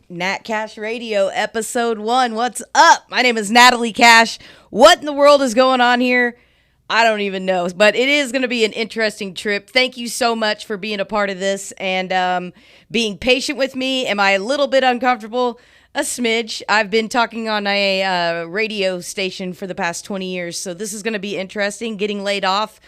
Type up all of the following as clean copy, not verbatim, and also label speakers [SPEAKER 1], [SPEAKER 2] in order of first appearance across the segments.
[SPEAKER 1] Nat Cash Radio, episode 1. What's up? My name is Natalie Cash. What in the world is going on here? I don't even know, but it is going to be an interesting trip. Thank you so much for being a part of this and being patient with me. Am I a little bit uncomfortable? A smidge. I've been talking on a radio station for the past 20 years, so this is going to be interesting, getting laid off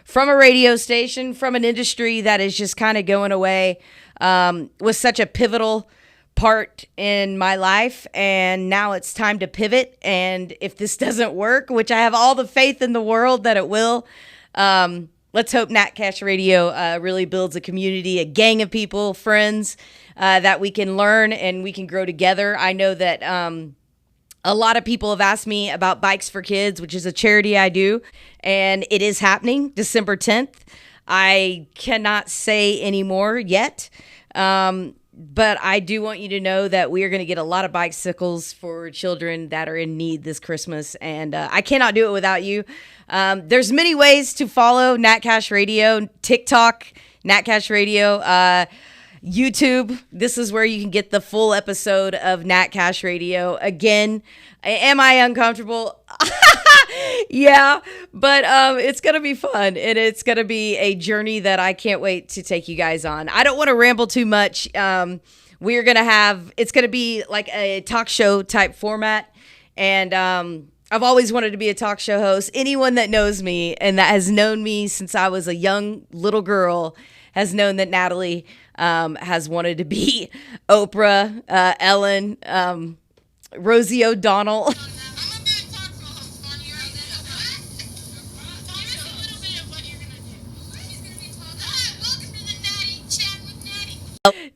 [SPEAKER 1] from a radio station, from an industry that is just kind of going away, was such a pivotal part in my life, and now it's time to pivot. And if this doesn't work, which I have all the faith in the world that it will, let's hope Nat Cash Radio really builds a community, a gang of people, friends that we can learn and we can grow together. I know that a lot of people have asked me about Bikes for Kids, which is a charity I do, and it is happening December 10th. I cannot say any more yet, but I do want you to know that we are going to get a lot of bicycles for children that are in need this Christmas, and I cannot do it without you. There's many ways to follow Nat Cash Radio: TikTok, Nat Cash Radio, YouTube. This is where you can get the full episode of Nat Cash Radio. Again, am I uncomfortable? Yeah, but it's going to be fun, and it's going to be a journey that I can't wait to take you guys on. I don't want to ramble too much. We're going to it's going to be like a talk show type format, and I've always wanted to be a talk show host. Anyone that knows me and that has known me since I was a young little girl has known that Natalie has wanted to be Oprah, Ellen, Rosie O'Donnell.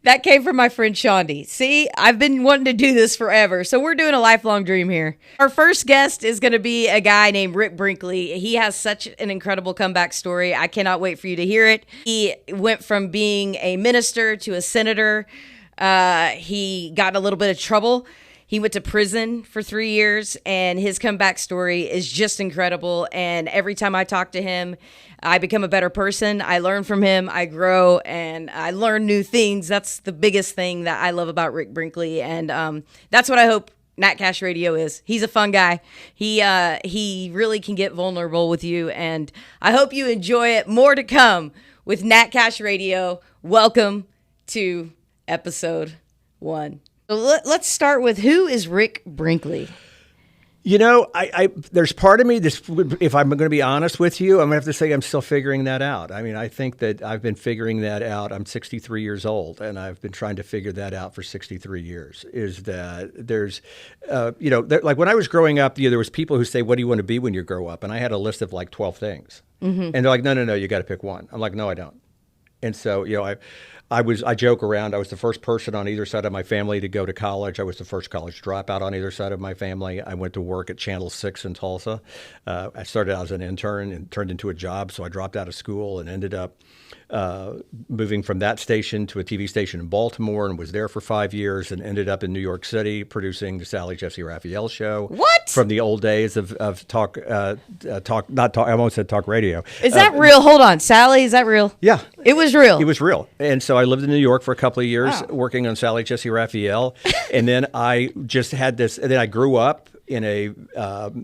[SPEAKER 1] That came from my friend Shaundi. See, I've been wanting to do this forever, so we're doing a lifelong dream here. Our first guest is going to be a guy named Rick Brinkley. He has such an incredible comeback story. I cannot wait for you to hear it. He went from being a minister to a senator. He got in a little bit of trouble. He went to prison for 3 years, and his comeback story is just incredible. And every time I talk to him, I become a better person. I learn from him. I grow, and I learn new things. That's the biggest thing that I love about Rick Brinkley, and that's what I hope Nat Cash Radio is. He's a fun guy. He really can get vulnerable with you, and I hope you enjoy it. More to come with Nat Cash Radio. Welcome to episode 1. So let's start with, who is Rick Brinkley?
[SPEAKER 2] You know, there's part of me, if I'm going to be honest with you, I'm going to have to say I'm still figuring that out. I mean, I think that I've been figuring that out. I'm 63 years old, and I've been trying to figure that out for 63 years, is that there's, like when I was growing up, there was people who say, what do you want to be when you grow up? And I had a list of like 12 things. Mm-hmm. And they're like, no, you got to pick one. I'm like, no, I don't. And so, I joke around. I was the first person on either side of my family to go to college. I was the first college dropout on either side of my family. I went to work at Channel 6 in Tulsa. I started out as an intern and turned into a job, so I dropped out of school and ended up moving from that station to a TV station in Baltimore, and was there for 5 years, and ended up in New York City producing the Sally Jesse Raphael show.
[SPEAKER 1] What?
[SPEAKER 2] From the old days of talk, I almost said talk radio.
[SPEAKER 1] Is that real? Hold on. Sally, is that real?
[SPEAKER 2] Yeah.
[SPEAKER 1] It was real.
[SPEAKER 2] It was real. And so I lived in New York for a couple of years working on Sally Jesse Raphael. And then I just had this, and then I grew up in a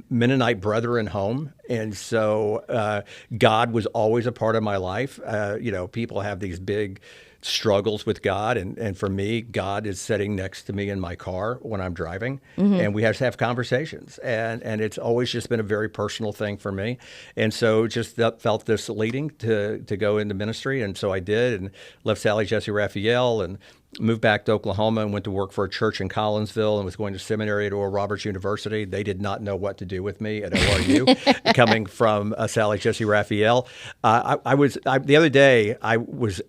[SPEAKER 2] Mennonite Brethren home. And so God was always a part of my life. People have these big struggles with God. And for me, God is sitting next to me in my car when I'm driving. Mm-hmm. And we have to have conversations. And it's always just been a very personal thing for me. And so just felt this leading to go into ministry. And so I did, and left Sally Jesse Raphael and moved back to Oklahoma and went to work for a church in Collinsville, and was going to seminary at Oral Roberts University. They did not know what to do with me at ORU, coming from Sally Jesse Raphael. The other day, I was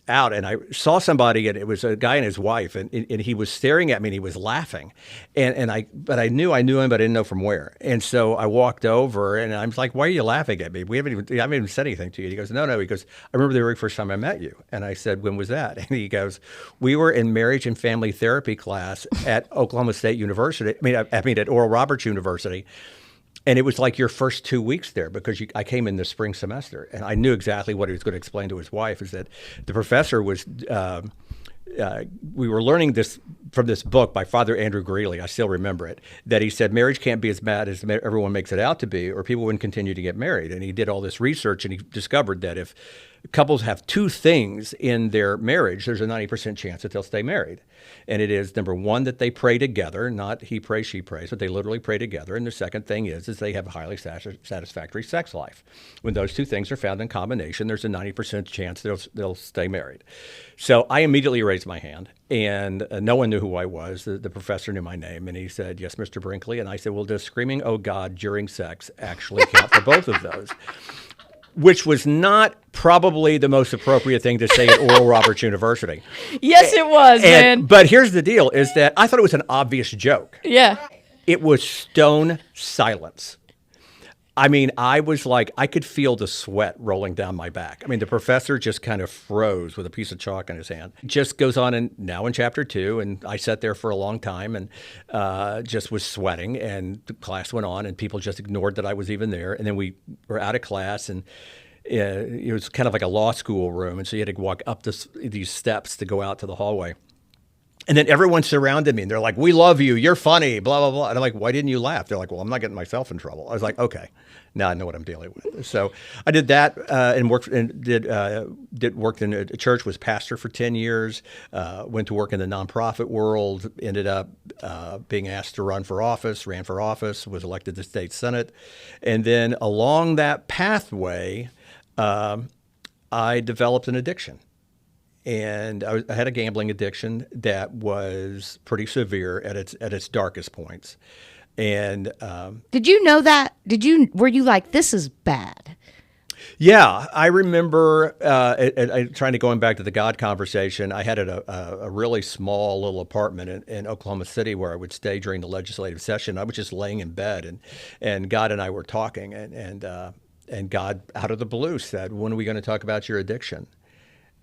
[SPEAKER 2] out, and I saw somebody, and it was a guy and his wife, and he was staring at me, and he was laughing, but I knew him, but I didn't know from where. And so I walked over, and I was like, "Why are you laughing at me? I haven't even said anything to you." And he goes, "No." He goes, "I remember the very first time I met you." And I said, "When was that?" And he goes, "We were in marriage and family therapy class at Oklahoma State University. I mean at Oral Roberts University." And it was like your first 2 weeks there, because I came in the spring semester, and I knew exactly what he was going to explain to his wife, is that the professor was, we were learning this from this book by Father Andrew Greeley. I still remember it, that he said marriage can't be as bad as everyone makes it out to be, or people wouldn't continue to get married. And he did all this research, and he discovered that if couples have two things in their marriage, there's a 90% chance that they'll stay married. And it is, number one, that they pray together, not he prays, she prays, but they literally pray together. And the second thing is they have a highly satisfactory sex life. When those two things are found in combination, there's a 90% chance they'll stay married. So I immediately raised my hand, and no one knew who I was. The professor knew my name, and he said, "Yes, Mr. Brinkley." And I said, "Well, does screaming, 'Oh God,' during sex actually count for both of those?" Which was not probably the most appropriate thing to say at Oral Roberts University.
[SPEAKER 1] Yes, it was, man.
[SPEAKER 2] But here's the deal, is that I thought it was an obvious joke.
[SPEAKER 1] Yeah.
[SPEAKER 2] It was stone silence. I mean, I was like, I could feel the sweat rolling down my back. I mean, the professor just kind of froze with a piece of chalk in his hand. Just goes on, and now in chapter 2, and I sat there for a long time and just was sweating, and the class went on, and people just ignored that I was even there. And then we were out of class, and it was kind of like a law school room, and so you had to walk up these steps to go out to the hallway. And then everyone surrounded me, and they're like, "We love you. You're funny, blah, bha, blah." And I'm like, "Why didn't you laugh?" They're like, "Well, I'm not getting myself in trouble." I was like, "Okay, now I know what I'm dealing with." So I did that and worked in a church, was pastor for 10 years, went to work in the nonprofit world, ended up being asked to run for office, ran for office, was elected to state senate. And then along that pathway, I developed an addiction. And I had a gambling addiction that was pretty severe at its darkest points. And
[SPEAKER 1] did you know that? Were you like, this is bad?
[SPEAKER 2] Yeah, I remember trying to going back to the God conversation. I had a really small little apartment in Oklahoma City where I would stay during the legislative session. I was just laying in bed, and God and I were talking, and God out of the blue said, "When are we going to talk about your addiction?"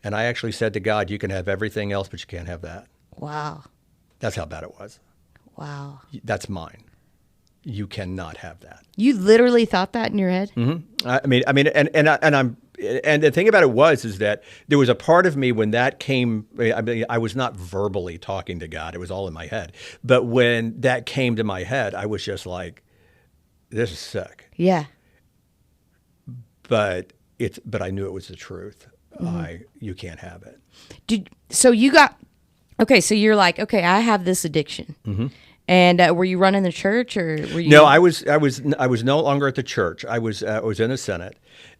[SPEAKER 2] And I actually said to God, "You can have everything else, but you can't have that."
[SPEAKER 1] Wow.
[SPEAKER 2] That's how bad it was.
[SPEAKER 1] Wow.
[SPEAKER 2] That's mine. You cannot have that.
[SPEAKER 1] You literally thought that in your head?
[SPEAKER 2] Mm-hmm. And the thing about it is that there was a part of me when that came. I mean, I was not verbally talking to God; it was all in my head. But when that came to my head, I was just like, "This is sick."
[SPEAKER 1] Yeah.
[SPEAKER 2] But I knew it was the truth. Mm-hmm. You can't have it.
[SPEAKER 1] So you're like, okay, I have this addiction.
[SPEAKER 2] Mm-hmm.
[SPEAKER 1] And were you running the church, or were you?
[SPEAKER 2] No, I was no longer at the church. I was in the Senate,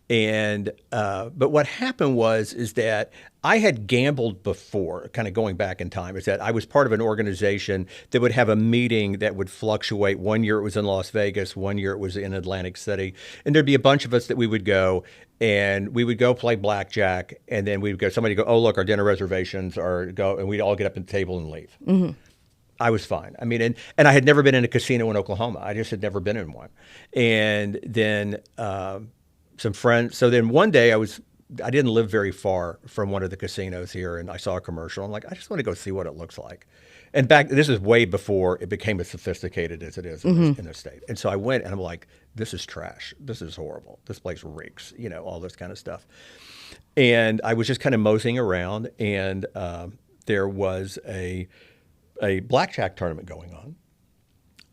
[SPEAKER 2] and but what happened is that I had gambled before, kind of going back in time. Is that I was part of an organization that would have a meeting that would fluctuate. 1 year it was in Las Vegas, 1 year it was in Atlantic City, and there'd be a bunch of us that we would go. And we would go play blackjack, and then we'd go. Somebody would go, "Oh, look, our dinner reservations are go," and we'd all get up at the table and leave. Mm-hmm. I was fine. I mean, and I had never been in a casino in Oklahoma. I just had never been in one. And then some friends. So then one day I didn't live very far from one of the casinos here, and I saw a commercial. I'm like, I just want to go see what it looks like. And this is way before it became as sophisticated as it is in the state. And so I went, and I'm like, this is trash. This is horrible. This place reeks, all this kind of stuff. And I was just kind of moseying around, and there was a blackjack tournament going on.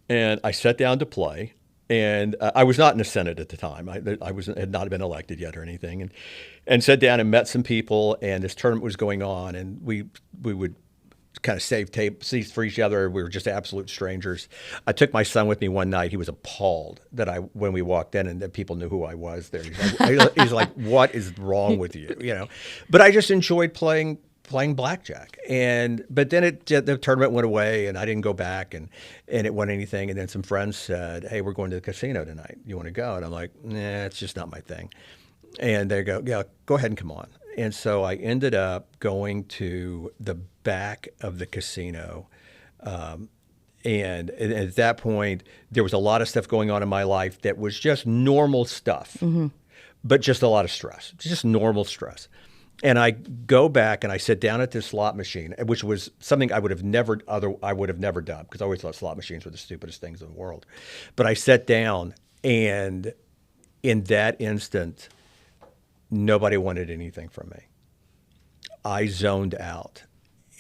[SPEAKER 2] And I sat down to play, and I was not in the Senate at the time. I had not been elected yet or anything. And sat down and met some people, and this tournament was going on, and we would kind of save seats for each other. We were just absolute strangers. I took my son with me one night. He was appalled that when we walked in and that people knew who I was there. He's like, "What is wrong with you?" But I just enjoyed playing blackjack. But then the tournament went away, and I didn't go back, and it wasn't anything. And then some friends said, "Hey, we're going to the casino tonight. You want to go?" And I'm like, "Nah, it's just not my thing." And they go, "Yeah, go ahead and come on." And so I ended up going to the back of the casino. And at that point, there was a lot of stuff going on in my life that was just normal stuff, mm-hmm. but just a lot of stress, just normal stress. And I go back and I sit down at this slot machine, which was something I would have never done, because I always thought slot machines were the stupidest things in the world. But I sat down, and in that instant, nobody wanted anything from me. I zoned out,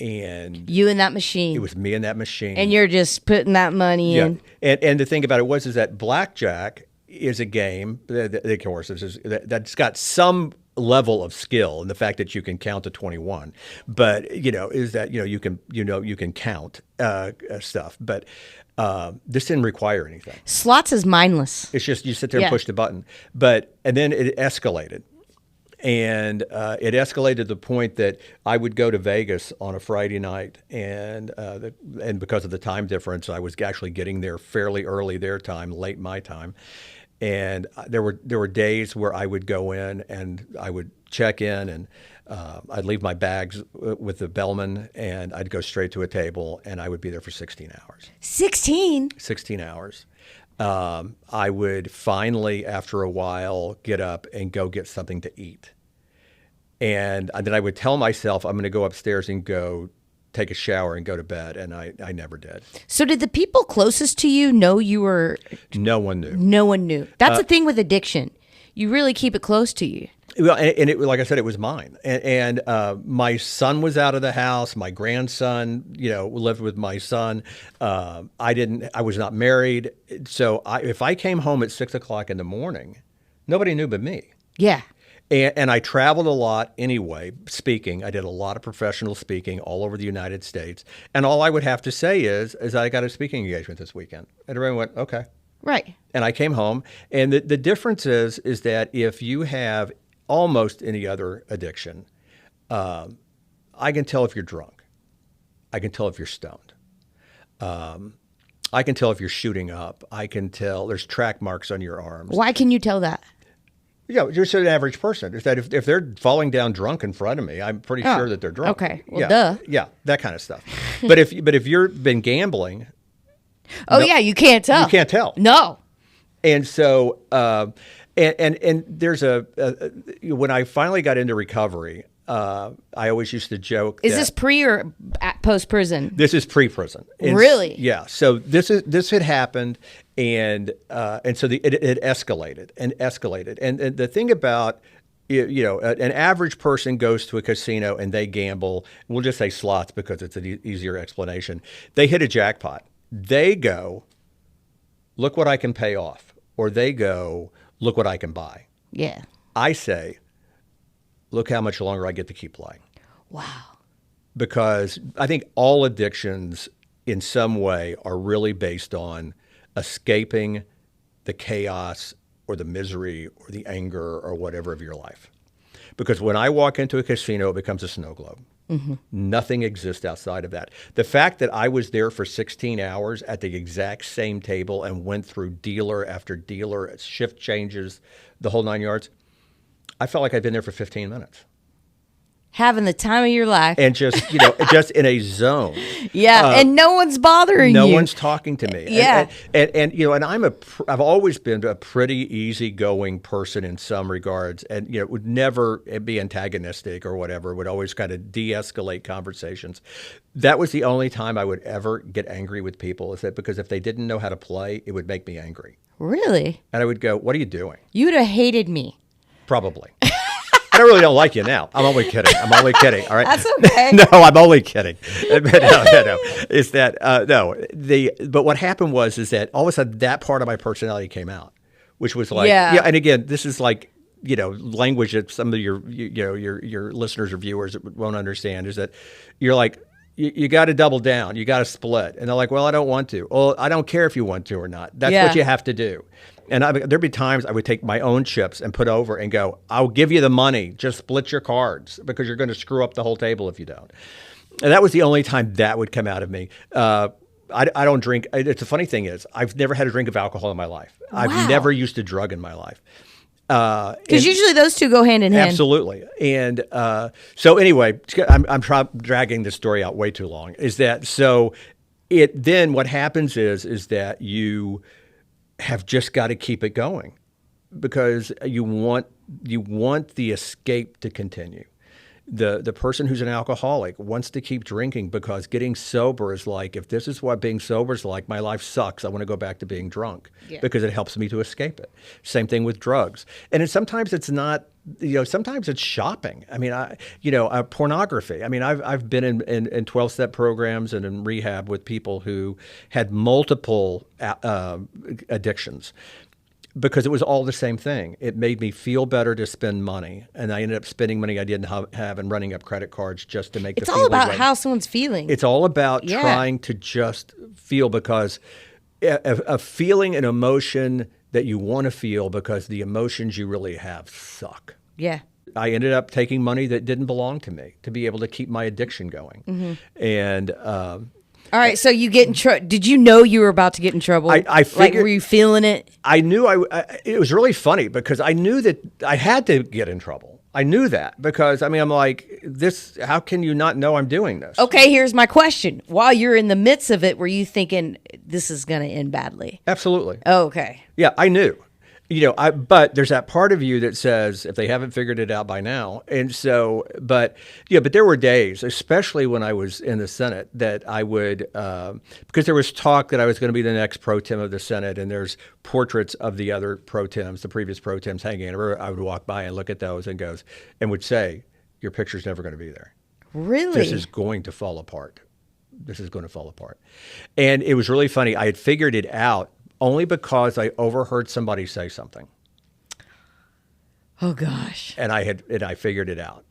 [SPEAKER 2] And
[SPEAKER 1] you and that machine.
[SPEAKER 2] It was me and that machine.
[SPEAKER 1] And you're just putting that money in.
[SPEAKER 2] And the thing about it is that blackjack is a game, of course, that's got some level of skill in the fact that you can count to 21. But, is that, you can count stuff. But this didn't require anything.
[SPEAKER 1] Slots is mindless.
[SPEAKER 2] It's just you sit there and push the button. And then it escalated. And it escalated to the point that I would go to Vegas on a Friday night, and because of the time difference, I was actually getting there fairly early their time, late my time. And there were days where I would go in and I would check in, and I'd leave my bags with the bellman, and I'd go straight to a table, and I would be there for 16 hours.
[SPEAKER 1] 16
[SPEAKER 2] hours. I would finally, after a while, get up and go get something to eat. And then I would tell myself I'm going to go upstairs and go take a shower and go to bed, and I never did.
[SPEAKER 1] So did the people closest to you know you were...
[SPEAKER 2] No one knew.
[SPEAKER 1] No one knew. That's the thing with addiction. You really keep it close to you.
[SPEAKER 2] Well, and it, like I said, it was mine. And my son was out of the house. My grandson, lived with my son. I was not married. So if I came home at 6 o'clock in the morning, nobody knew but me.
[SPEAKER 1] Yeah.
[SPEAKER 2] And I traveled a lot anyway, speaking. I did a lot of professional speaking all over the United States. And all I would have to say is I got a speaking engagement this weekend. And everyone went, okay.
[SPEAKER 1] Right.
[SPEAKER 2] And I came home. And the difference is that if you have almost any other addiction, I can tell if you're drunk. I can tell if you're stoned. I can tell if you're shooting up. I can tell there's track marks on your arms.
[SPEAKER 1] Why can you tell that?
[SPEAKER 2] Yeah, just an average person. Is that if they're falling down drunk in front of me, I'm pretty sure that they're drunk.
[SPEAKER 1] Okay. Well, duh.
[SPEAKER 2] Yeah, that kind of stuff. but if you've been gambling,
[SPEAKER 1] you can't tell.
[SPEAKER 2] You can't tell.
[SPEAKER 1] No.
[SPEAKER 2] And so, and there's when I finally got into recovery, I always used to joke.
[SPEAKER 1] Is this pre or post prison?
[SPEAKER 2] This is pre-prison.
[SPEAKER 1] Really?
[SPEAKER 2] Yeah. So this had happened, and so it escalated and escalated. And the thing about an average person goes to a casino and they gamble. We'll just say slots because it's an easier explanation. They hit a jackpot. They go, look what I can pay off, or they go, look what I can buy.
[SPEAKER 1] Yeah.
[SPEAKER 2] I say, look how much longer I get to keep playing.
[SPEAKER 1] Wow.
[SPEAKER 2] Because I think all addictions in some way are really based on escaping the chaos or the misery or the anger or whatever of your life. Because when I walk into a casino, it becomes a snow globe. Mm-hmm. Nothing exists outside of that. The fact that I was there for 16 hours at the exact same table and went through dealer after dealer, shift changes, the whole 9 yards, I felt like I'd been there for 15 minutes.
[SPEAKER 1] Having the time of your life.
[SPEAKER 2] And just, just in a zone.
[SPEAKER 1] Yeah, and no one's bothering you.
[SPEAKER 2] No one's talking to me.
[SPEAKER 1] Yeah.
[SPEAKER 2] And I've always been a pretty easygoing person in some regards, and, would never be antagonistic or whatever, would always kind of de-escalate conversations. That was the only time I would ever get angry with people, is that because if they didn't know how to play, it would make me angry.
[SPEAKER 1] Really?
[SPEAKER 2] And I would go, what are you doing?
[SPEAKER 1] You would have hated me.
[SPEAKER 2] Probably. I really don't like you now. I'm only kidding. All right.
[SPEAKER 1] That's okay.
[SPEAKER 2] No, I'm only kidding. But no. It's that But what happened is that all of a sudden that part of my personality came out, which was like, yeah. And again, this is like, language that some of your listeners or viewers won't understand, is that you're like, you got to double down. You got to split. And they're like, well, I don't want to. Well, I don't care if you want to or not. That's what you have to do. And there'd be times I would take my own chips and put over and go, I'll give you the money. Just split your cards, because you're going to screw up the whole table if you don't. And that was the only time that would come out of me. I don't drink. It's the funny thing is, I've never had a drink of alcohol in my life. Wow. I've never used a drug in my life.
[SPEAKER 1] Because usually those two go hand in hand.
[SPEAKER 2] Absolutely. And so anyway, I'm dragging this story out way too long. Is that so? Then what happens is that you have just got to keep it going, because you want the escape to continue. The person who's an alcoholic wants to keep drinking, because getting sober is like, if this is what being sober is like, my life sucks. I want to go back to being drunk because it helps me to escape it. Same thing with drugs. And sometimes it's not sometimes it's shopping. I mean, pornography. I mean, I've been in 12-step programs and in rehab with people who had multiple addictions because it was all the same thing. It made me feel better to spend money, and I ended up spending money I didn't have and running up credit cards just to make the feeling.
[SPEAKER 1] It's all about
[SPEAKER 2] right.
[SPEAKER 1] how someone's feeling.
[SPEAKER 2] It's all about trying to just feel, because a feeling, an emotion that you want to feel, because the emotions you really have suck.
[SPEAKER 1] Yeah.
[SPEAKER 2] I ended up taking money that didn't belong to me to be able to keep my addiction going. Mm-hmm. And
[SPEAKER 1] all right, so you get in trouble. Did you know you were about to get in trouble?
[SPEAKER 2] I figured,
[SPEAKER 1] were you feeling it?
[SPEAKER 2] I knew it was really funny because I knew that I had to get in trouble. I knew that because, I'm like, how can you not know I'm doing this?
[SPEAKER 1] Okay, here's my question. While you're in the midst of it, were you thinking this is going to end badly?
[SPEAKER 2] Absolutely.
[SPEAKER 1] Oh, okay.
[SPEAKER 2] Yeah, I knew. But there's that part of you that says, if they haven't figured it out by now. And so, but there were days, especially when I was in the Senate, that I would, because there was talk that I was going to be the next pro tem of the Senate, and there's portraits of the other pro tems, the previous pro tems hanging. And I would walk by and look at those and would say, your picture's never going to be there.
[SPEAKER 1] Really?
[SPEAKER 2] This is going to fall apart. This is going to fall apart. And it was really funny. I had figured it out only because I overheard somebody say something.
[SPEAKER 1] Oh gosh.
[SPEAKER 2] And I figured it out.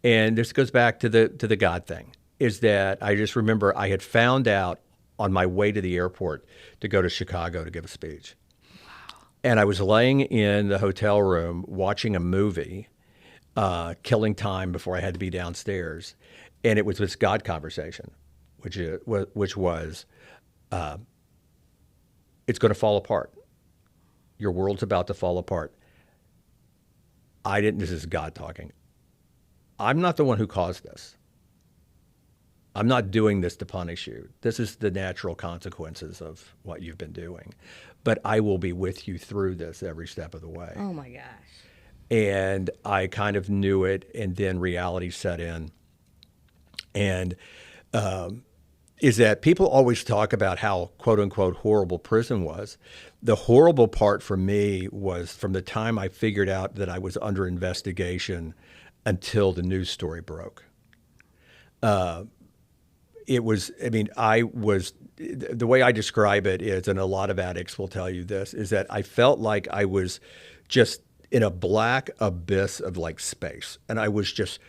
[SPEAKER 2] And this goes back to the God thing, is that I just remember I had found out on my way to the airport to go to Chicago to give a speech. Wow. And I was laying in the hotel room watching a movie, killing time before I had to be downstairs. And it was this God conversation, which was, it's going to fall apart. Your world's about to fall apart. This is God talking. I'm not the one who caused this. I'm not doing this to punish you. This is the natural consequences of what you've been doing. But I will be with you through this every step of the way.
[SPEAKER 1] Oh my gosh.
[SPEAKER 2] And I kind of knew it, and then reality set in. And, is that people always talk about how, quote unquote, horrible prison was. The horrible part for me was from the time I figured out that I was under investigation until the news story broke. The way I describe it is, and a lot of addicts will tell you this, is that I felt like I was just in a black abyss of like space, and I was just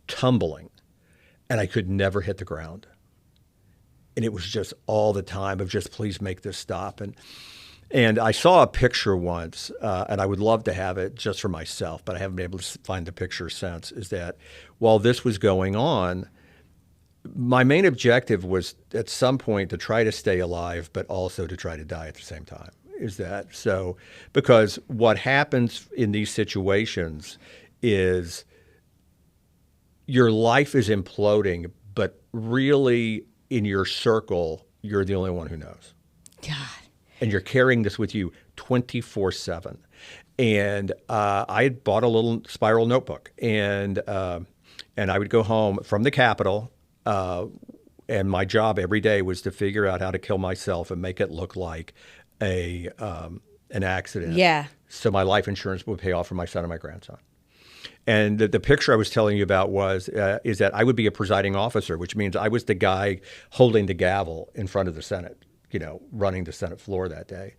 [SPEAKER 2] tumbling, and I could never hit the ground. And it was just all the time of just, please make this stop. And I saw a picture once, and I would love to have it just for myself, but I haven't been able to find the picture since, is that while this was going on, my main objective was at some point to try to stay alive, but also to try to die at the same time. Is that so? Because what happens in these situations is your life is imploding, but really, in your circle, you're the only one who knows.
[SPEAKER 1] God.
[SPEAKER 2] And you're carrying this with you 24/7. And I had bought a little spiral notebook, and I would go home from the Capitol, and my job every day was to figure out how to kill myself and make it look like an accident.
[SPEAKER 1] Yeah.
[SPEAKER 2] So my life insurance would pay off for my son and my grandson. And the picture I was telling you about is that I would be a presiding officer, which means I was the guy holding the gavel in front of the Senate, running the Senate floor that day.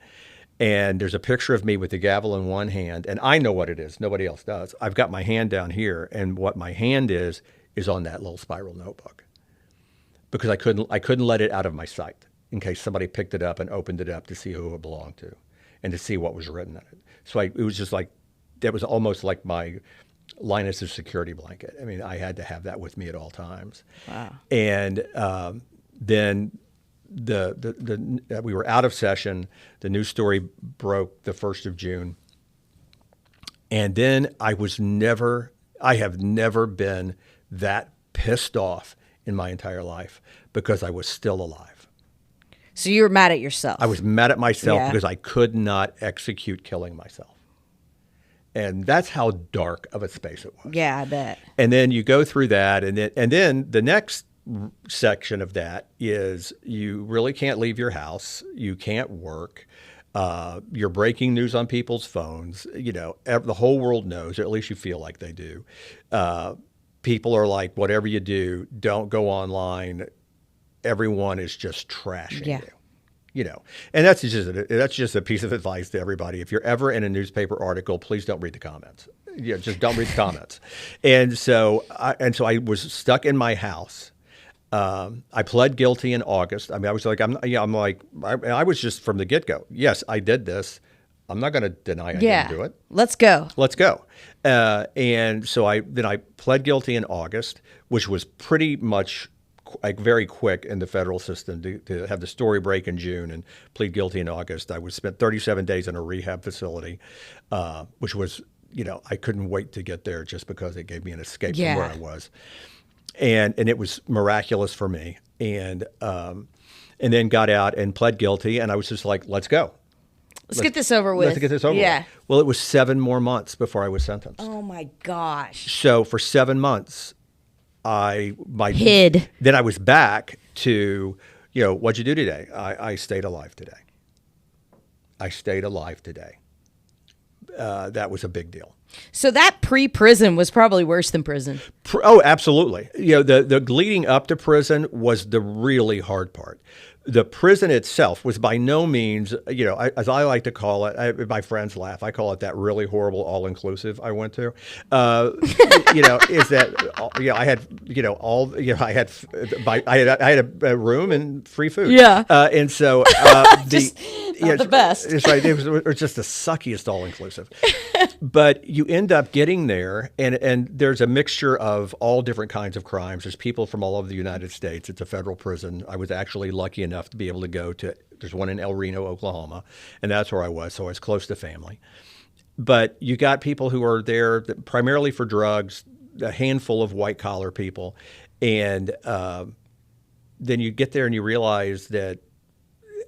[SPEAKER 2] And there's a picture of me with the gavel in one hand, and I know what it is. Nobody else does. I've got my hand down here, and what my hand is on that little spiral notebook, because I couldn't let it out of my sight in case somebody picked it up and opened it up to see who it belonged to, and to see what was written in it. So it was just like, that was almost like my Linus's security blanket. I mean, I had to have that with me at all times.
[SPEAKER 1] Wow.
[SPEAKER 2] And then we were out of session. The news story broke the 1st of June. And then I have never been that pissed off in my entire life because I was still alive.
[SPEAKER 1] So you were mad at yourself.
[SPEAKER 2] I was mad at myself because I could not execute killing myself. And that's how dark of a space it was.
[SPEAKER 1] Yeah, I bet.
[SPEAKER 2] And then you go through that, and then the next section of that is you really can't leave your house. You can't work. You're breaking news on people's phones. The whole world knows, or at least you feel like they do. People are like, whatever you do, don't go online. Everyone is just trashing you. And that's just a piece of advice to everybody. If you're ever in a newspaper article, please don't read the comments. Just don't read the comments. And so I was stuck in my house. I pled guilty in August. I mean, I was like, I was just from the get-go. Yes, I did this. I'm not going to deny I didn't do it.
[SPEAKER 1] Let's go.
[SPEAKER 2] And so I pled guilty in August, which was pretty much very quick in the federal system to have the story break in June and plead guilty in August. I spent 37 days in a rehab facility, which was, I couldn't wait to get there just because it gave me an escape from where I was. And it was miraculous for me. And then got out and pled guilty, and I was just like, let's go.
[SPEAKER 1] Let's get this over with.
[SPEAKER 2] Let's get this over with. Well, it was 7 more months before I was sentenced.
[SPEAKER 1] Oh, my gosh.
[SPEAKER 2] So for 7 months, I
[SPEAKER 1] hid.
[SPEAKER 2] Then I was back to, what'd you do today? I stayed alive today. That was a big deal.
[SPEAKER 1] So that pre-prison was probably worse than prison.
[SPEAKER 2] Oh, absolutely. The leading up to prison was the really hard part. The prison itself was by no means, as I like to call it, my friends laugh, I call it that really horrible all-inclusive I went to. Is that, I had a room and free food.
[SPEAKER 1] Yeah.
[SPEAKER 2] And so
[SPEAKER 1] the best.
[SPEAKER 2] It's right. It was just the suckiest all-inclusive. But you end up getting there, and there's a mixture of all different kinds of crimes. There's people from all over the United States. It's a federal prison. I was actually lucky enough to be able to go to, there's one in El Reno, Oklahoma, and that's where I was, so I was close to family. But you got people who are there primarily for drugs, a handful of white-collar people, and then you get there and you realize that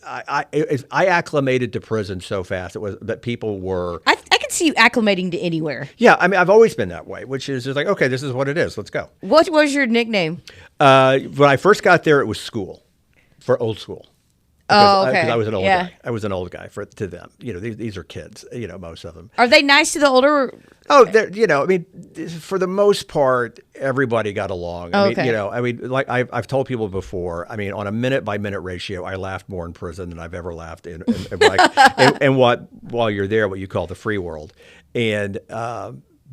[SPEAKER 2] I acclimated to prison so fast that people were.
[SPEAKER 1] I can see you acclimating to anywhere.
[SPEAKER 2] Yeah, I mean, I've always been that way, which is just like, okay, this is what it is. Let's go.
[SPEAKER 1] What was your nickname?
[SPEAKER 2] When I first got there, it was school, for old school.
[SPEAKER 1] Okay.
[SPEAKER 2] Because I was an old guy. I was an old guy to them. These are kids. Most of them.
[SPEAKER 1] Are they nice to the older?
[SPEAKER 2] Oh, I mean, for the most part, everybody got along. Like I've told people before. I mean, on a minute-by-minute ratio, I laughed more in prison than I've ever laughed in while you're there, what you call the free world, and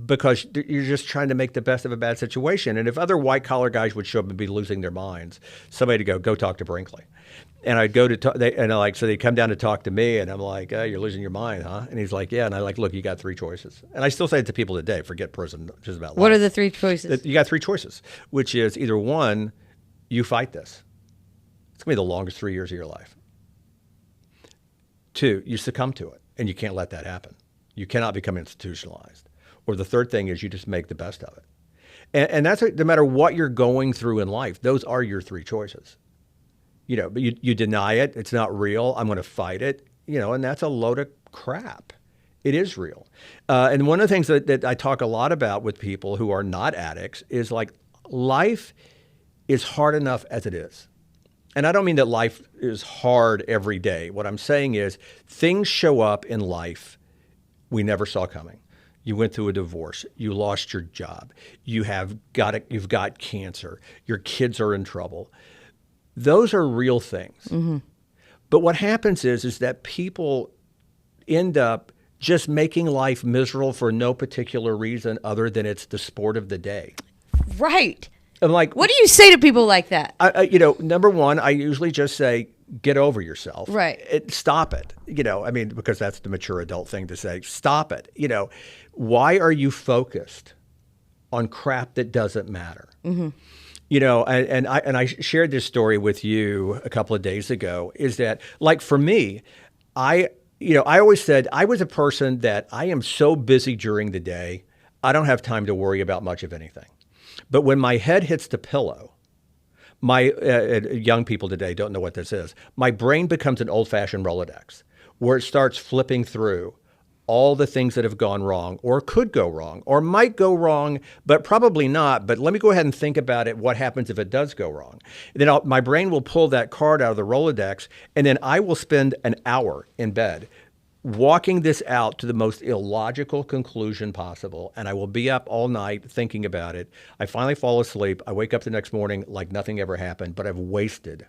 [SPEAKER 2] because you're just trying to make the best of a bad situation. And if other white-collar guys would show up and be losing their minds, somebody to go talk to Brinkley. And I'd go to talk, so they come down to talk to me, and I'm like, you're losing your mind, huh? And he's like, yeah. And I'm like, look, you got 3 choices. And I still say it to people today, forget prison, just about life.
[SPEAKER 1] What are the 3 choices?
[SPEAKER 2] You got 3 choices, which is either 1, you fight this. It's going to be the longest 3 years of your life. 2, you succumb to it, and you can't let that happen. You cannot become institutionalized. Or the third thing is you just make the best of it. And that's no matter what you're going through in life, those are your 3 choices. But you deny it. It's not real. I'm going to fight it. And that's a load of crap. It is real. And one of the things that I talk a lot about with people who are not addicts is like life is hard enough as it is. And I don't mean that life is hard every day. What I'm saying is things show up in life we never saw coming. You went through a divorce. You lost your job. You've got cancer. Your kids are in trouble. Those are real things. Mm-hmm. But what happens is that people end up just making life miserable for no particular reason other than it's the sport of the day.
[SPEAKER 1] Right.
[SPEAKER 2] I'm like,
[SPEAKER 1] what do you say to people like that?
[SPEAKER 2] Number one, I usually just say, get over yourself.
[SPEAKER 1] Right.
[SPEAKER 2] Stop it. Because that's the mature adult thing to say. Stop it. Why are you focused on crap that doesn't matter? Mm-hmm. And I shared this story with you a couple of days ago, is that, like, for me, I always said I was a person that I am so busy during the day, I don't have time to worry about much of anything. But when my head hits the pillow, my young people today don't know what this is. My brain becomes an old-fashioned Rolodex where it starts flipping through all the things that have gone wrong or could go wrong or might go wrong, but probably not. But let me go ahead and think about it. What happens if it does go wrong? Then my brain will pull that card out of the Rolodex, and then I will spend an hour in bed walking this out to the most illogical conclusion possible. And I will be up all night thinking about it. I finally fall asleep. I wake up the next morning like nothing ever happened, but I've wasted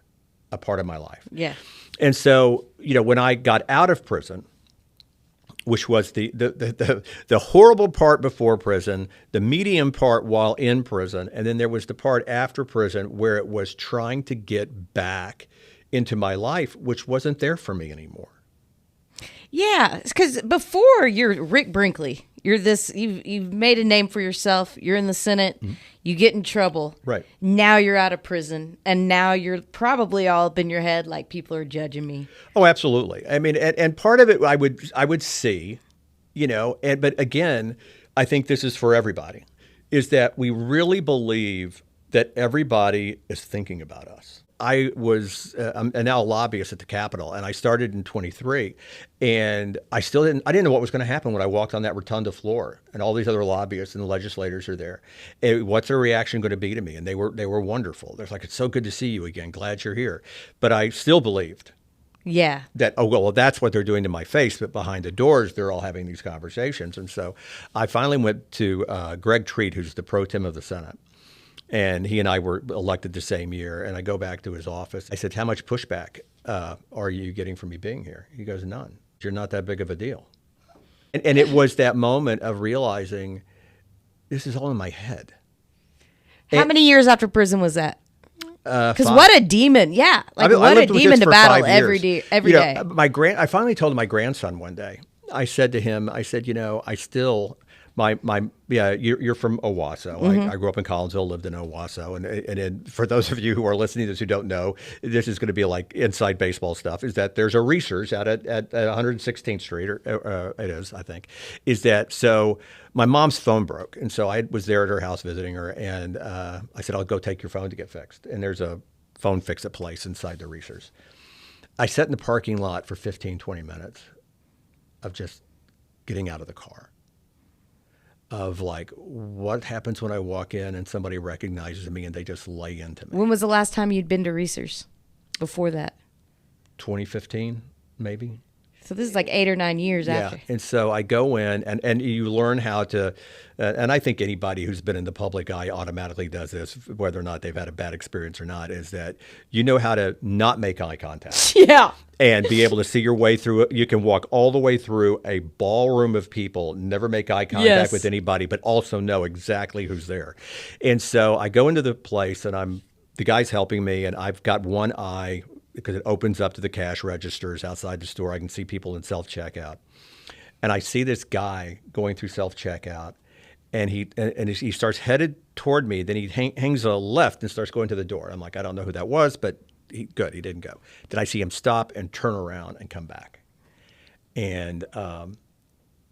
[SPEAKER 2] a part of my life.
[SPEAKER 1] Yeah.
[SPEAKER 2] And so, when I got out of prison, which was the horrible part before prison, the medium part while in prison, and then there was the part after prison where it was trying to get back into my life, which wasn't there for me anymore.
[SPEAKER 1] Yeah, because before you're Rick Brinkley, you've made a name for yourself. You're in the Senate. Mm-hmm. You get in trouble.
[SPEAKER 2] Right.
[SPEAKER 1] Now you're out of prison, and now you're probably all up in your head like people are judging me.
[SPEAKER 2] Oh, absolutely. I mean, and part of it I would see, but again, I think this is for everybody, is that we really believe that everybody is thinking about us. I was I'm now a lobbyist at the Capitol, and I started in 23, and I didn't know what was going to happen when I walked on that rotunda floor, and all these other lobbyists and the legislators are there. What's their reaction going to be to me? And they were wonderful. They're like, "It's so good to see you again. Glad you're here." But I still believed, that that's what they're doing to my face, but behind the doors they're all having these conversations. And so I finally went to Greg Treat, who's the pro tem of the Senate. And he and I were elected the same year. And I go back to his office. I said, "How much pushback are you getting from me being here?" He goes, "None. You're not that big of a deal." And it was that moment of realizing this is all in my head.
[SPEAKER 1] How many years after prison was that? Because what a demon. Yeah. Like what a demon to battle every day.
[SPEAKER 2] I finally told my grandson one day, I said to him, I still... You're from Owasso. Mm-hmm. I grew up in Collinsville, lived in Owasso. And for those of you who are listening to this who don't know, this is going to be like inside baseball stuff, is that there's a Reese's out at 116th Street, or it is, I think. So my mom's phone broke. And so I was there at her house visiting her. And I said, "I'll go take your phone to get fixed." And there's a phone fix-it place inside the Reese's. I sat in the parking lot for 15, 20 minutes of just getting out of the car. Of like, what happens when I walk in and somebody recognizes me and they just lay into me?
[SPEAKER 1] When was the last time you'd been to Reese's before that?
[SPEAKER 2] 2015, maybe.
[SPEAKER 1] So this is like 8 or 9 years after.
[SPEAKER 2] Yeah, and so I go in and you learn how to, and I think anybody who's been in the public eye automatically does this, whether or not they've had a bad experience or not, is that you know how to not make eye contact.
[SPEAKER 1] Yeah.
[SPEAKER 2] And be able to see your way through it. You can walk all the way through a ballroom of people, never make eye contact with anybody, but also know exactly who's there. And so I go into the place and the guy's helping me, and I've got one eye because it opens up to the cash registers outside the store. I can see people in self-checkout. And I see this guy going through self-checkout, and he starts headed toward me. Then he hangs a left and starts going to the door. I'm like, I don't know who that was, but he didn't go. Then I see him stop and turn around and come back. And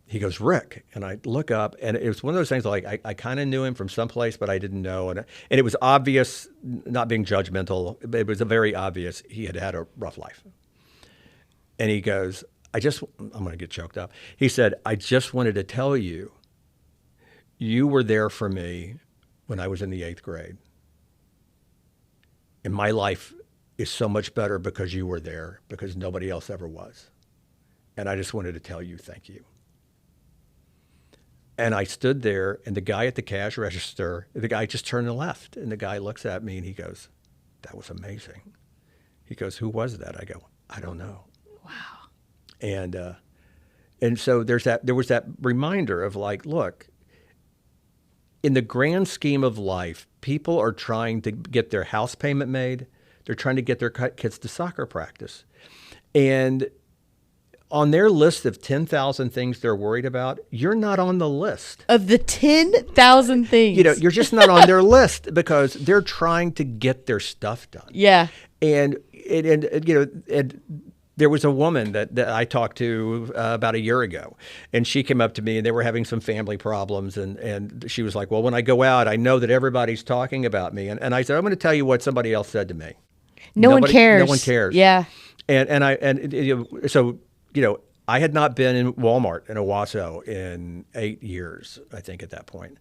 [SPEAKER 2] he goes, "Rick." And I look up, and it was one of those things like I kind of knew him from someplace, but I didn't know. And it was obvious, not being judgmental, but it was very obvious he had had a rough life. And he goes, I'm going to get choked up. He said, "I just wanted to tell you, you were there for me when I was in the 8th grade. And my life is so much better because you were there, because nobody else ever was. And I just wanted to tell you thank you." And I stood there, and the guy at the cash register, the guy just turned and left. And the guy looks at me, and he goes, "That was amazing." He goes, "Who was that?" I go, "I don't know."
[SPEAKER 1] Wow.
[SPEAKER 2] And so there was that reminder of like, look, in the grand scheme of life, people are trying to get their house payment made. They're trying to get their kids to soccer practice. And on their list of 10,000 things they're worried about, you're not on the list.
[SPEAKER 1] Of the 10,000 things.
[SPEAKER 2] You're just not on their list because they're trying to get their stuff done.
[SPEAKER 1] Yeah.
[SPEAKER 2] And there was a woman that I talked to about a year ago, and she came up to me, and they were having some family problems, and she was like, "Well, when I go out, I know that everybody's talking about me." And I said, "I'm going to tell you what somebody else said to me.
[SPEAKER 1] No one cares.
[SPEAKER 2] No one cares."
[SPEAKER 1] Yeah.
[SPEAKER 2] So I had not been in Walmart in Owasso in 8 years, I think, at that point,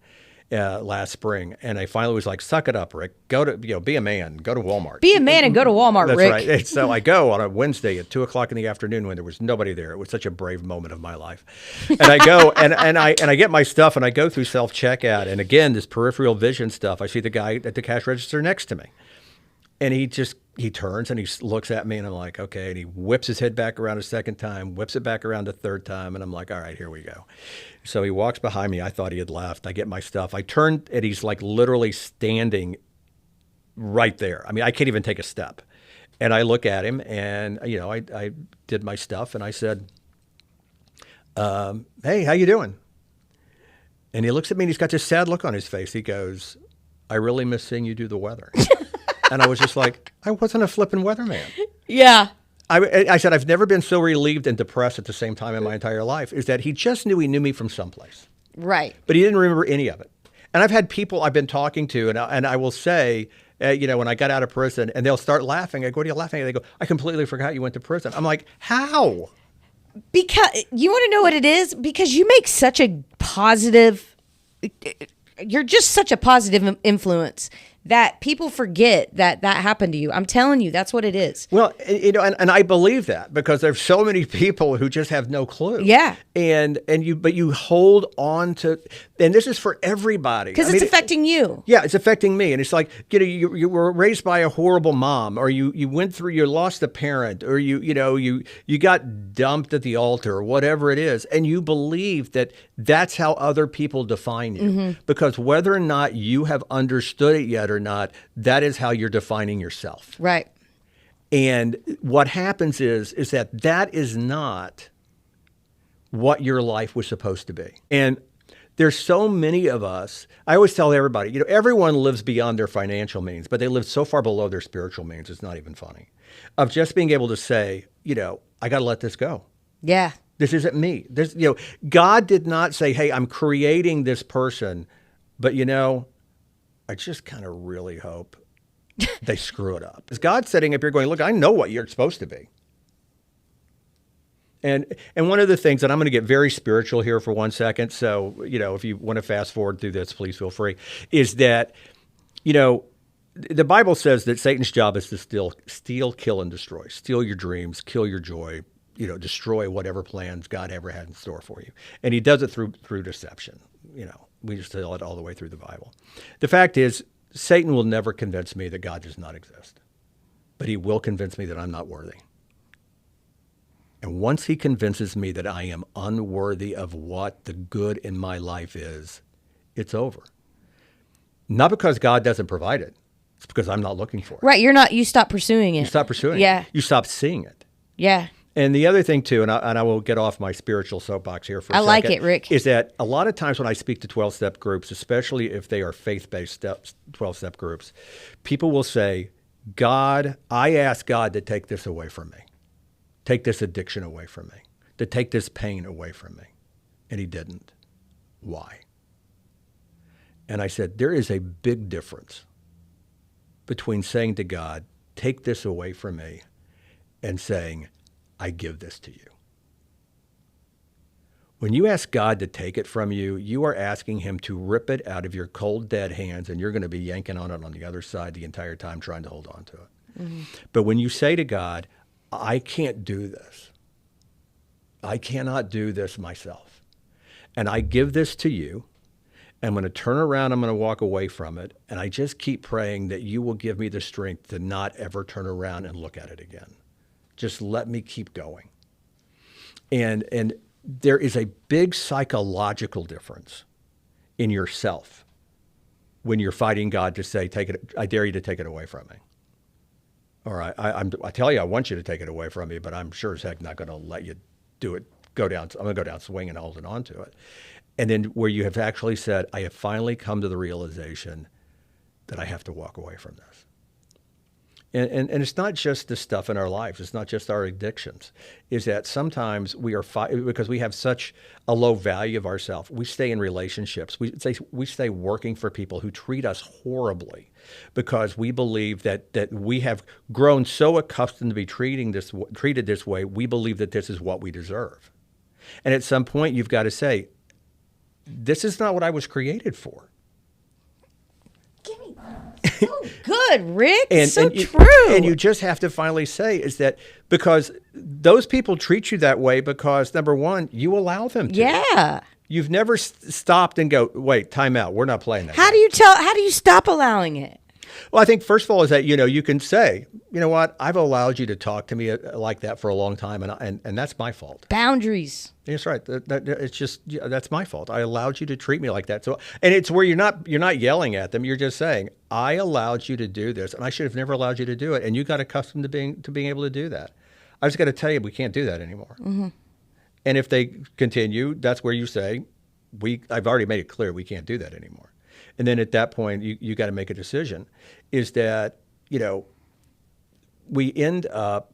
[SPEAKER 2] last spring. And I finally was like, suck it up, Rick. Go to, be a man. Go to Walmart.
[SPEAKER 1] Be a man and go to Walmart,
[SPEAKER 2] That's
[SPEAKER 1] Rick.
[SPEAKER 2] right. And so I go on a Wednesday at 2 o'clock in the afternoon when there was nobody there. It was such a brave moment of my life. And I go and I get my stuff and I go through self-checkout. And again, this peripheral vision stuff, I see the guy at the cash register next to me. And he turns and he looks at me and I'm like, okay. And he whips his head back around a second time, whips it back around a third time. And I'm like, all right, here we go. So he walks behind me. I thought he had left. I get my stuff. I turn and he's like literally standing right there. I mean, I can't even take a step. And I look at him and, I did my stuff and I said, hey, how you doing? And he looks at me and he's got this sad look on his face. He goes, I really miss seeing you do the weather. And I was just like, I wasn't a flipping weatherman.
[SPEAKER 1] Yeah.
[SPEAKER 2] I said, I've never been so relieved and depressed at the same time in my entire life, is that he just knew he knew me from someplace.
[SPEAKER 1] Right.
[SPEAKER 2] But he didn't remember any of it. And I've had people I've been talking to, and I will say, when I got out of prison, and they'll start laughing. I go, what are you laughing at? They go, I completely forgot you went to prison. I'm like, how?
[SPEAKER 1] Because you want to know what it is? Because you make such a positive, you're just such a positive influence that people forget that happened to you. I'm telling you, that's what it is.
[SPEAKER 2] Well, and I believe that because there's so many people who just have no clue.
[SPEAKER 1] Yeah.
[SPEAKER 2] But you hold on to, and this is for everybody.
[SPEAKER 1] Because it's affecting you.
[SPEAKER 2] Yeah, it's affecting me. And it's like, you were raised by a horrible mom, or you lost a parent, or you got dumped at the altar, or whatever it is. And you believe that that's how other people define you. Mm-hmm. Because whether or not you have understood it yet or not, that is how you're defining yourself.
[SPEAKER 1] Right.
[SPEAKER 2] And what happens is that is not what your life was supposed to be. And there's so many of us, I always tell everybody, everyone lives beyond their financial means, but they live so far below their spiritual means, it's not even funny. Of just being able to say, I got to let this go.
[SPEAKER 1] Yeah.
[SPEAKER 2] This isn't me. God did not say, hey, I'm creating this person, but I just kind of really hope they screw it up. Is God sitting up here going, look, I know what you're supposed to be. And one of the things, and I'm going to get very spiritual here for 1 second, so, if you want to fast forward through this, please feel free, is that, the Bible says that Satan's job is to steal, kill, and destroy. Steal your dreams, kill your joy, destroy whatever plans God ever had in store for you. And he does it through deception, We just tell it all the way through the Bible. The fact is, Satan will never convince me that God does not exist, but he will convince me that I'm not worthy. And once he convinces me that I am unworthy of what the good in my life is, it's over. Not because God doesn't provide it. It's because I'm not looking for it.
[SPEAKER 1] Right. You stop pursuing it.
[SPEAKER 2] You stop pursuing
[SPEAKER 1] it.
[SPEAKER 2] You stop seeing it.
[SPEAKER 1] Yeah.
[SPEAKER 2] And the other thing, too, and I will get off my spiritual soapbox here for a second.
[SPEAKER 1] I like it, Rick.
[SPEAKER 2] Is that a lot of times when I speak to 12-step groups, especially if they are faith-based 12-step groups, people will say, I asked God to take this away from me, take this addiction away from me, to take this pain away from me. And he didn't. Why? And I said, there is a big difference between saying to God, take this away from me, and saying, I give this to you. When you ask God to take it from you, you are asking him to rip it out of your cold, dead hands, and you're going to be yanking on it on the other side the entire time trying to hold on to it. Mm-hmm. But when you say to God, I can't do this. I cannot do this myself. And I give this to you. I'm going to turn around, I'm going to walk away from it, and I just keep praying that you will give me the strength to not ever turn around and look at it again. Just let me keep going. And there is a big psychological difference in yourself when you're fighting God to say, I dare you to take it away from me. Or I tell you, I want you to take it away from me, but I'm sure as heck not going to let you do it. I'm going to go down swinging and holding on to it. And then where you have actually said, I have finally come to the realization that I have to walk away from this. And it's not just the stuff in our lives. It's not just our addictions. Is that sometimes we are because we have such a low value of ourselves. We stay in relationships. We stay working for people who treat us horribly because we believe that we have grown so accustomed to be treated this way. We believe that this is what we deserve. And at some point, you've got to say, this is not what I was created for.
[SPEAKER 1] So good, Rick.
[SPEAKER 2] And
[SPEAKER 1] true.
[SPEAKER 2] And you just have to finally say is that because those people treat you that way because, number one, you allow them to.
[SPEAKER 1] Yeah.
[SPEAKER 2] You've never stopped and go, wait, time out. We're not playing that.
[SPEAKER 1] How do you stop allowing it?
[SPEAKER 2] Well, I think first of all is that, you can say, you know what, I've allowed you to talk to me like that for a long time, and that's my fault.
[SPEAKER 1] Boundaries.
[SPEAKER 2] That's right. It's just, that's my fault. I allowed you to treat me like that. So, and it's where you're not yelling at them. You're just saying, I allowed you to do this, and I should have never allowed you to do it. And you got accustomed to being able to do that. I just got to tell you, we can't do that anymore. Mm-hmm. And if they continue, that's where you say, I've already made it clear we can't do that anymore. And then at that point, you got to make a decision. Is that, we end up,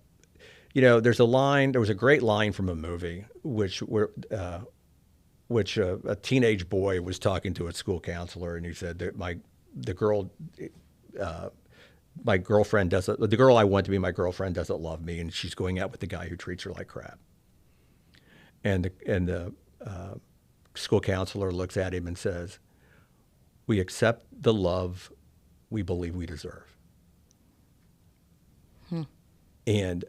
[SPEAKER 2] there was a great line from a movie which a teenage boy was talking to a school counselor, and he said that the girl I want to be my girlfriend doesn't love me, and she's going out with the guy who treats her like crap. And the school counselor looks at him and says, we accept the love we believe we deserve. And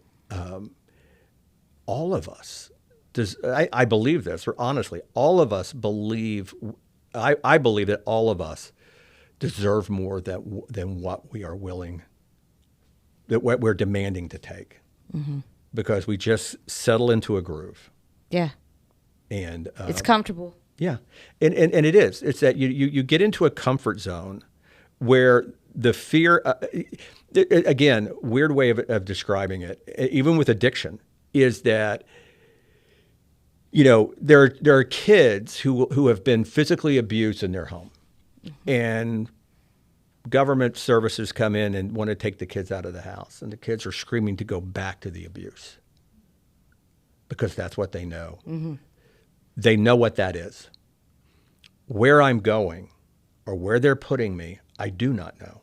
[SPEAKER 2] all of us, I believe this, or honestly, all of us believe, I believe that all of us deserve more than what we are willing, that what we're demanding to take. Mm-hmm. Because we just settle into a groove.
[SPEAKER 1] Yeah.
[SPEAKER 2] And
[SPEAKER 1] it's comfortable.
[SPEAKER 2] Yeah. And it is. It's that you get into a comfort zone where the fear, again, weird way of describing it, even with addiction, is that, there are kids who have been physically abused in their home. Mm-hmm. And government services come in and want to take the kids out of the house. And the kids are screaming to go back to the abuse because that's what they know. Mm-hmm. They know what that is. Where I'm going or where they're putting me, I do not know.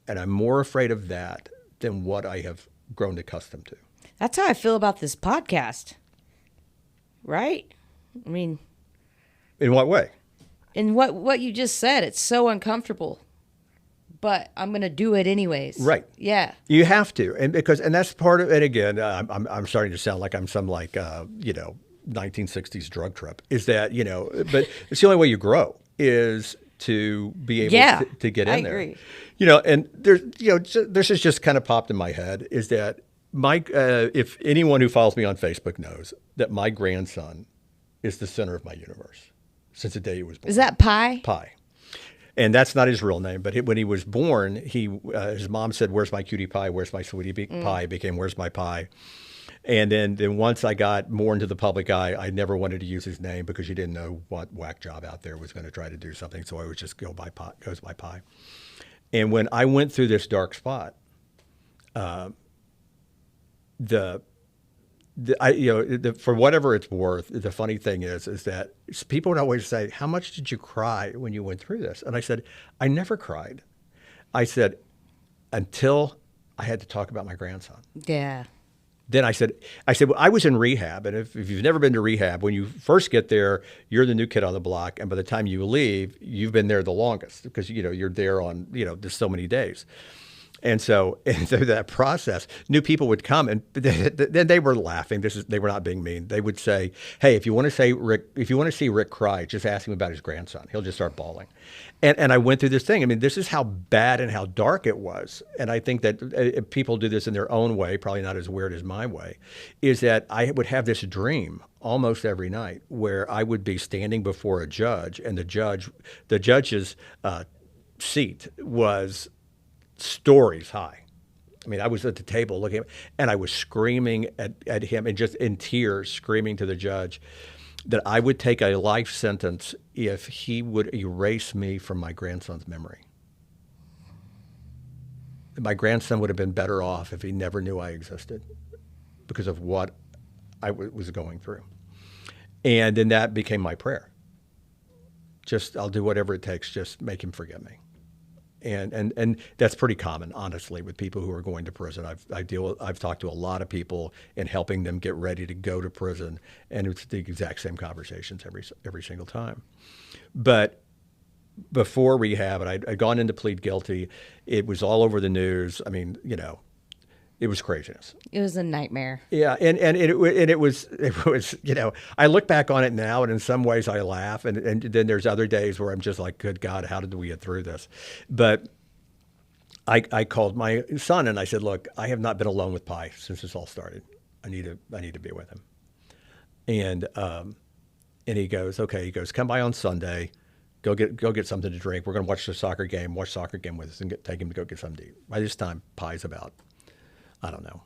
[SPEAKER 2] And I'm more afraid of that than what I have grown accustomed to.
[SPEAKER 1] That's how I feel about this podcast. Right? I mean...
[SPEAKER 2] In what way?
[SPEAKER 1] In what you just said. It's so uncomfortable. But I'm going to do it anyways.
[SPEAKER 2] Right.
[SPEAKER 1] Yeah.
[SPEAKER 2] You have to. And that's part of it. Again, I'm starting to sound like I'm some 1960s drug trip, is that, but it's the only way you grow is to be able to get in there. I agree. And there's, this has just kind of popped in my head is that if anyone who follows me on Facebook knows that my grandson is the center of my universe since the day he was born.
[SPEAKER 1] Is that Pi?
[SPEAKER 2] Pi. And that's not his real name, but when he was born, his mom said, "Where's my cutie pie? Where's my sweetie pie?" It became, "Where's my pie?" And then once I got more into the public eye, I never wanted to use his name because you didn't know what whack job out there was going to try to do something. So I would just goes by Pi. And when I went through this dark spot, for whatever it's worth, the funny thing is that people would always say, "How much did you cry when you went through this?" And I said, "I never cried." I said, until I had to talk about my grandson.
[SPEAKER 1] Yeah.
[SPEAKER 2] Then I said, well, I was in rehab, and if you've never been to rehab, when you first get there, you're the new kid on the block, and by the time you leave, you've been there the longest because you're there on there's so many days, and so through that process, new people would come, and then they were laughing. They were not being mean. They would say, "Hey, if you want to see Rick cry, just ask him about his grandson. He'll just start bawling." And I went through this thing. I mean, this is how bad and how dark it was. And I think that people do this in their own way, probably not as weird as my way, is that I would have this dream almost every night where I would be standing before a judge, and the judge's seat was stories high. I mean, I was at the table looking at him, and I was screaming at him and just in tears screaming to the judge that I would take a life sentence if he would erase me from my grandson's memory. My grandson would have been better off if he never knew I existed because of what I was going through. And then that became my prayer. I'll do whatever it takes, just make him forget me. And that's pretty common, honestly, with people who are going to prison. I've talked to a lot of people in helping them get ready to go to prison, and it's the exact same conversations every single time. But before rehab, and I'd gone in to plead guilty, it was all over the news. I mean, it was craziness.
[SPEAKER 1] It was a nightmare.
[SPEAKER 2] Yeah, and it was I look back on it now, and in some ways I laugh, and then there's other days where I'm just like, good God, how did we get through this? But I called my son and I said, look, I have not been alone with Pi since this all started. I need to be with him. And he goes, okay. He goes, come by on Sunday. Go get something to drink. We're going to watch soccer game with us, and take him to go get something to eat. By this time, Pi's about, I don't know,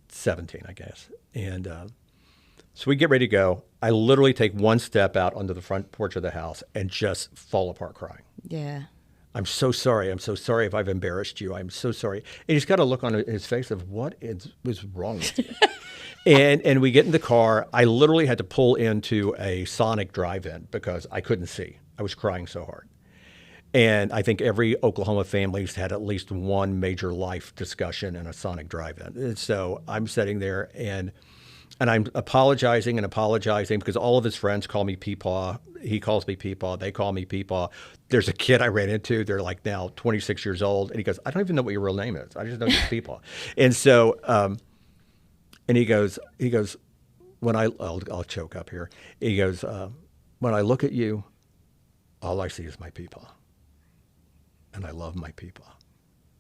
[SPEAKER 2] 17, I guess. And so we get ready to go. I literally take one step out onto the front porch of the house and just fall apart crying.
[SPEAKER 1] Yeah.
[SPEAKER 2] I'm so sorry. I'm so sorry if I've embarrassed you. I'm so sorry. And he's got a look on his face of what was wrong with you. and we get in the car. I literally had to pull into a Sonic drive-in because I couldn't see. I was crying so hard. And I think every Oklahoma family's had at least one major life discussion in a Sonic drive-in. And so I'm sitting there and I'm apologizing because all of his friends call me Peepaw. He calls me Peepaw. They call me Peepaw. There's a kid I ran into. They're like now 26 years old. And he goes, I don't even know what your real name is. I just know you're Peepaw. And so, and he goes, I'll choke up here. He goes, when I look at you, all I see is my Peepaw. And I love my Peepaw.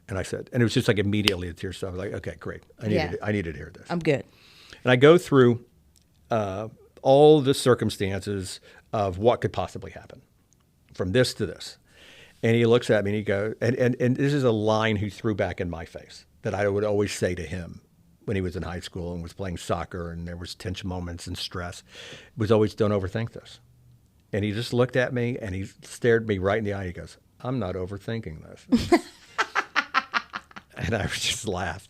[SPEAKER 2] And I said, and it was just like immediately a tear. So I was like, okay, great. I needed to hear this.
[SPEAKER 1] I'm good.
[SPEAKER 2] And I go through all the circumstances of what could possibly happen from this to this. And he looks at me and he goes, and this is a line he threw back in my face that I would always say to him when he was in high school and was playing soccer and there was tension moments and stress. It was always, don't overthink this. And he just looked at me and he stared me right in the eye. He goes, I'm not overthinking this. And I just laughed.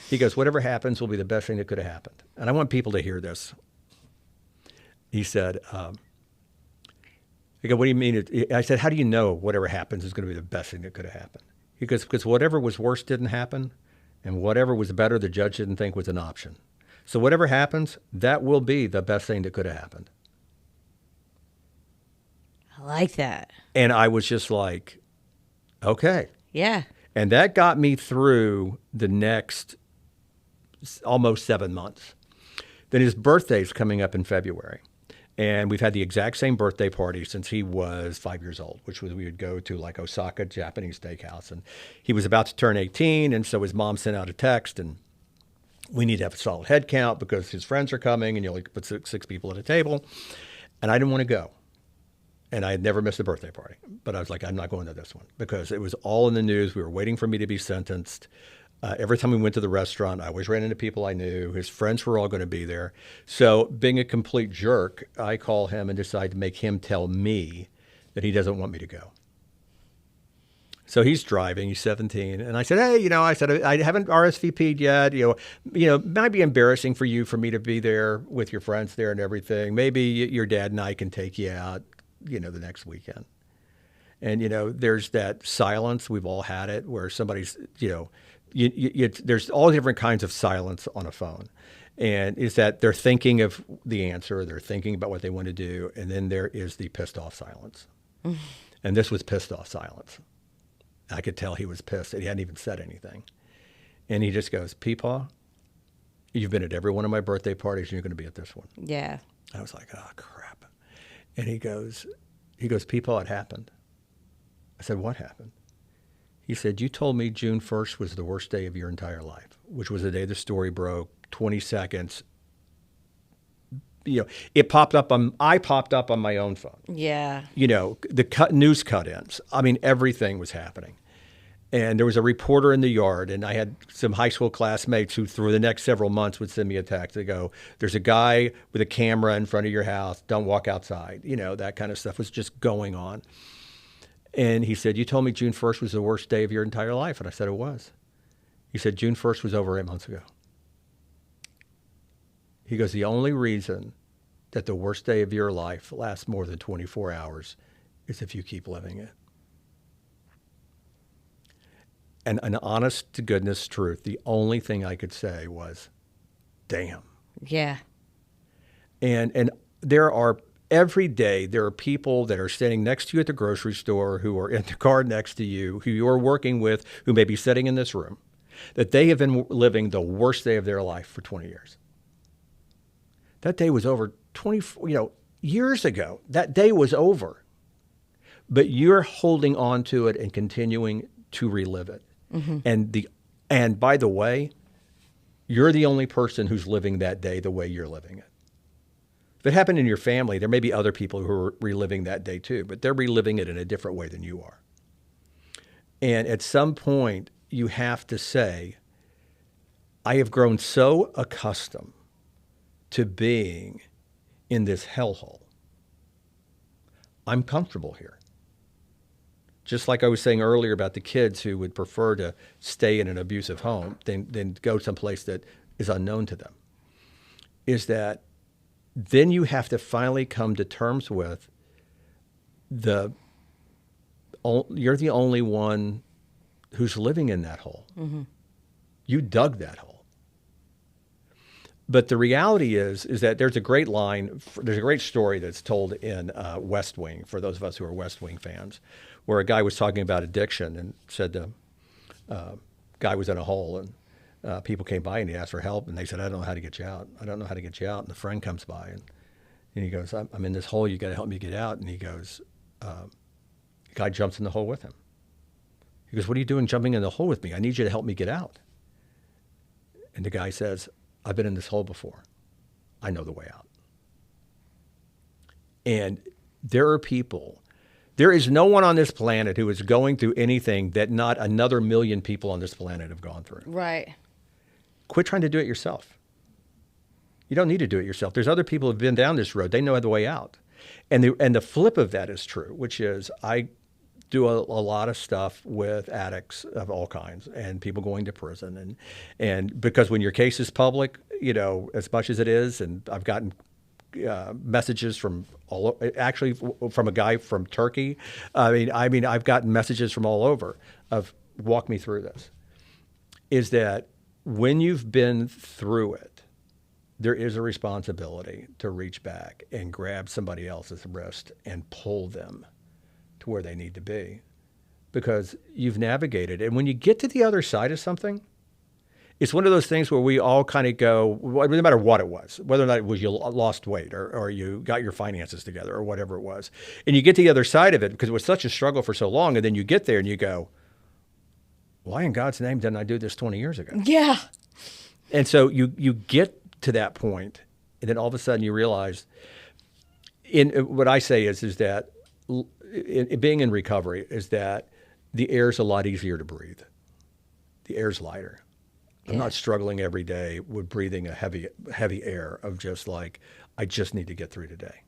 [SPEAKER 2] He goes, whatever happens will be the best thing that could have happened. And I want people to hear this. He said, he goes, what do you mean? I said, how do you know whatever happens is going to be the best thing that could have happened? He goes, because whatever was worse didn't happen, and whatever was better, the judge didn't think was an option. So whatever happens, that will be the best thing that could have happened.
[SPEAKER 1] I like that.
[SPEAKER 2] And I was just like, okay.
[SPEAKER 1] Yeah.
[SPEAKER 2] And that got me through the next almost 7 months. Then his birthday's coming up in February. And we've had the exact same birthday party since he was 5 years old, which was we would go to like Osaka Japanese Steakhouse. And he was about to turn 18, and so his mom sent out a text, and we need to have a solid head count because his friends are coming, and you only put six people at a table. And I didn't want to go. And I had never missed a birthday party. But I was like, I'm not going to this one because it was all in the news. We were waiting for me to be sentenced. Every time we went to the restaurant, I always ran into people I knew. His friends were all going to be there. So being a complete jerk, I call him and decide to make him tell me that he doesn't want me to go. So he's driving. He's 17. And I said, hey, I haven't RSVP'd yet. It might be embarrassing for me to be there with your friends there and everything. Maybe your dad and I can take you out, the next weekend. And, there's that silence. We've all had it where somebody's, there's all different kinds of silence on a phone. And is that they're thinking of the answer, they're thinking about what they want to do, and then there is the pissed off silence. And this was pissed off silence. I could tell he was pissed that he hadn't even said anything. And he just goes, Peepaw, you've been at every one of my birthday parties, and you're going to be at this one.
[SPEAKER 1] Yeah.
[SPEAKER 2] I was like, oh, crap. And he goes, Peepaw, it happened. I said, what happened? He said, you told me June 1st was the worst day of your entire life, which was the day the story broke, 20 seconds. I popped up on my own phone.
[SPEAKER 1] Yeah.
[SPEAKER 2] The news cut-ins. I mean, everything was happening. And there was a reporter in the yard, and I had some high school classmates who, through the next several months, would send me a text. They go, there's a guy with a camera in front of your house. Don't walk outside. That kind of stuff was just going on. And he said, you told me June 1st was the worst day of your entire life. And I said, it was. He said, June 1st was over 8 months ago. He goes, the only reason that the worst day of your life lasts more than 24 hours is if you keep living it. And an honest to goodness truth, the only thing I could say was, damn.
[SPEAKER 1] Yeah.
[SPEAKER 2] And every day there are people that are standing next to you at the grocery store, who are in the car next to you, who you're working with, who may be sitting in this room, that they have been living the worst day of their life for 20 years. That day was over 20, years ago. That day was over. But you're holding on to it and continuing to relive it. Mm-hmm. And by the way, you're the only person who's living that day the way you're living it. If it happened in your family, there may be other people who are reliving that day too, but they're reliving it in a different way than you are. And at some point, you have to say, I have grown so accustomed to being in this hellhole. I'm comfortable here. Just like I was saying earlier about the kids who would prefer to stay in an abusive home than go someplace that is unknown to them, is that then you have to finally come to terms with you're the only one who's living in that hole. Mm-hmm. You dug that hole. But the reality is that there's a great story that's told in West Wing, for those of us who are West Wing fans, where a guy was talking about addiction and said the guy was in a hole, and people came by and he asked for help, and they said, I don't know how to get you out. I don't know how to get you out. And the friend comes by and he goes, I'm in this hole. You got to help me get out. And he goes, the guy jumps in the hole with him. He goes, what are you doing jumping in the hole with me? I need you to help me get out. And the guy says, I've been in this hole before. I know the way out. And there is no one on this planet who is going through anything that not another million people on this planet have gone through.
[SPEAKER 1] Right.
[SPEAKER 2] Quit trying to do it yourself. You don't need to do it yourself. There's other people who've been down this road. They know the way out. And the flip of that is true, which is I do a lot of stuff with addicts of all kinds and people going to prison. And because when your case is public, as much as it is, and I've gotten messages from from a guy from Turkey. I mean, I've gotten messages from all over of walk me through this. Is that when you've been through it, there is a responsibility to reach back and grab somebody else's wrist and pull them to where they need to be, because you've navigated. And when you get to the other side of something, it's one of those things where we all kind of go, no matter what it was, whether or not it was you lost weight or you got your finances together or whatever it was, and you get to the other side of it because it was such a struggle for so long, and then you get there and you go, why in God's name didn't I do this 20 years ago?
[SPEAKER 1] Yeah.
[SPEAKER 2] And so you get to that point, and then all of a sudden you realize, what I say is that being in recovery is that the air's a lot easier to breathe. The air's lighter. I'm not struggling every day with breathing a heavy air of just like, I just need to get through today,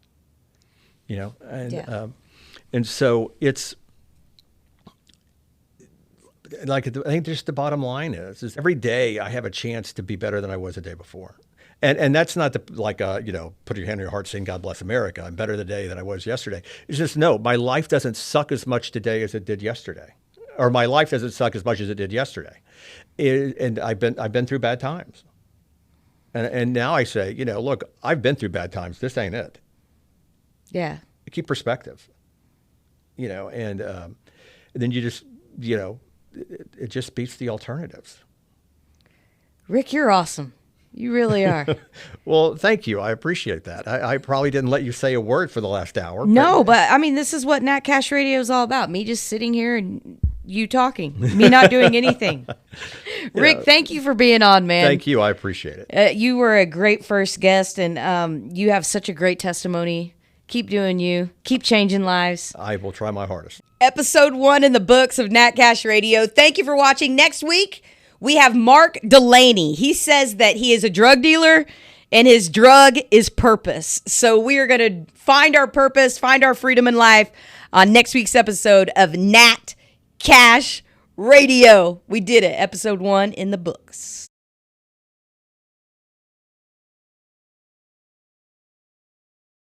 [SPEAKER 2] and so it's like, I think just the bottom line is every day I have a chance to be better than I was the day before. And that's not put your hand on your heart saying, God bless America, I'm better today than I was yesterday. It's just, no, my life doesn't suck as much today as it did yesterday. Or my life doesn't suck as much as it did yesterday. And I've been through bad times. And now I say, look, I've been through bad times. This ain't it.
[SPEAKER 1] Yeah.
[SPEAKER 2] Keep perspective. And then you just, it just beats the alternatives.
[SPEAKER 1] Rick, you're awesome. You really are.
[SPEAKER 2] Well, thank you. I appreciate that. I probably didn't let you say a word for the last hour.
[SPEAKER 1] No, but I mean, this is what Nat Cash Radio is all about. Me just sitting here and you talking. Me not doing anything. Rick, thank you for being on, man.
[SPEAKER 2] Thank you. I appreciate it.
[SPEAKER 1] You were a great first guest, and you have such a great testimony. Keep doing you. Keep changing lives.
[SPEAKER 2] I will try my hardest.
[SPEAKER 1] Episode 1 in the books of Nat Cash Radio. Thank you for watching. Next week, we have Mark Delaney. He says that he is a drug dealer and his drug is purpose. So we are going to find our purpose, find our freedom in life on next week's episode of Nat Cash Radio. We did it. Episode 1 in the books.